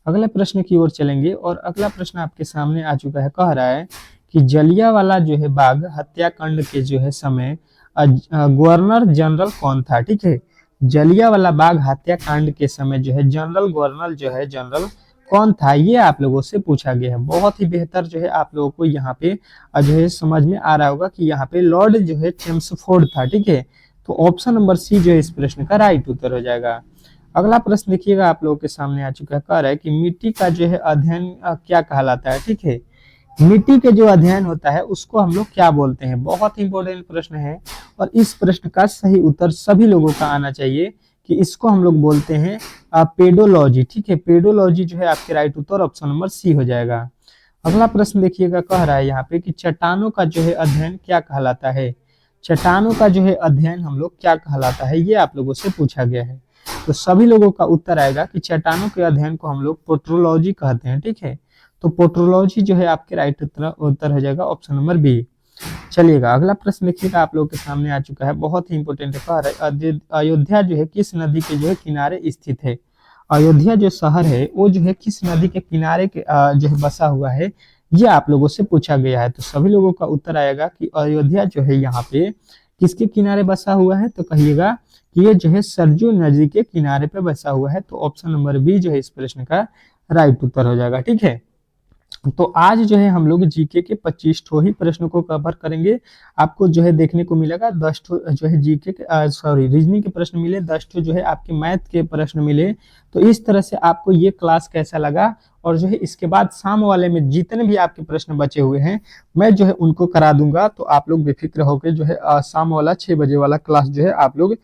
अगले प्रश्न की ओर चलेंगे और अगला प्रश्न आपके सामने आ चुका है। कह रहा है कि जलियांवाला जो है बाग हत्याकांड के जो है समय गवर्नर जनरल कौन था? ठीक है, जलियांवाला बाग हत्याकांड के समय जो है जनरल कौन था, ये आप लोगों से पूछा गया है। बहुत ही बेहतर जो है आप लोगों को यहाँ पे जो है समझ में आ रहा होगा कि यहाँ पे लॉर्ड जो है चेम्सफोर्ड था। ठीक है, तो ऑप्शन नंबर सी जो है इस प्रश्न का राइट उत्तर हो जाएगा। अगला प्रश्न देखिएगा आप लोगों के सामने आ चुका है। कह रहा है कि मिट्टी का जो है अध्ययन क्या कहलाता है? ठीक है, मिट्टी के जो अध्ययन होता है उसको हम लोग क्या बोलते हैं? बहुत इंपॉर्टेंट प्रश्न है और इस प्रश्न का सही उत्तर सभी लोगों का आना चाहिए कि इसको हम लोग बोलते हैं पेडोलॉजी। ठीक है, पेडोलॉजी जो है आपके राइट उत्तर ऑप्शन नंबर सी हो जाएगा। अगला प्रश्न देखिएगा, कह रहा है यहाँ पे कि चट्टानों का जो है अध्ययन क्या कहलाता है? चट्टानों का जो है अध्ययन हम लोग क्या कहलाता है, ये आप लोगों से पूछा गया है। तो सभी लोगों का उत्तर आएगा कि चट्टानों के अध्ययन को हम लोग पोट्रोलॉजी कहते हैं। ठीक है, तो पोट्रोलॉजी जो है आपके राइट उत्तर हो जाएगा ऑप्शन नंबर बी। चलिएगा अगला प्रश्न देखिएगा आप लोगों के सामने आ चुका है। बहुत ही इंपॉर्टेंट है। अयोध्या जो है किस नदी के जो है किनारे स्थित है? अयोध्या जो शहर है वो जो है किस नदी के किनारे के जो है बसा हुआ है, ये आप लोगों से पूछा गया है। तो सभी लोगों का उत्तर आएगा कि अयोध्या जो है यहाँ पे किसके किनारे बसा हुआ है, तो कहिएगा कि ये जो है सरजू नदी के किनारे पे बसा हुआ है। तो ऑप्शन नंबर बी जो है इस प्रश्न का राइट उत्तर हो जाएगा। ठीक है, तो आज जो है हम लोग जीके के 25 ठो ही प्रश्नों को कवर करेंगे। आपको जो है देखने को मिलेगा 10 ठो जो है जीके के सॉरी रीजनिंग के प्रश्न मिले, 10 ठो जो है आपके मैथ के प्रश्न मिले। तो इस तरह से आपको ये क्लास कैसा लगा, और जो है इसके बाद शाम वाले में जितने भी आपके प्रश्न बचे हुए हैं मैं जो है उनको करा दूंगा। तो आप लोग बेफिक्र होकर जो है शाम वाला 6 बजे वाला क्लास जो है आप लोग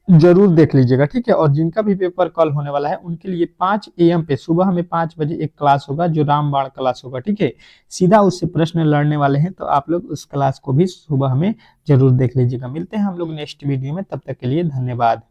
जरूर देख लीजिएगा। ठीक है, और जिनका भी पेपर कल होने वाला है उनके लिए 5 AM पे सुबह में 5 बजे एक क्लास होगा जो रामबाण क्लास होगा। ठीक है, सीधा उससे प्रश्न लड़ने वाले हैं, तो आप लोग उस क्लास को भी सुबह में जरूर देख लीजिएगा। मिलते हैं हम लोग नेक्स्ट वीडियो में, तब तक के लिए धन्यवाद।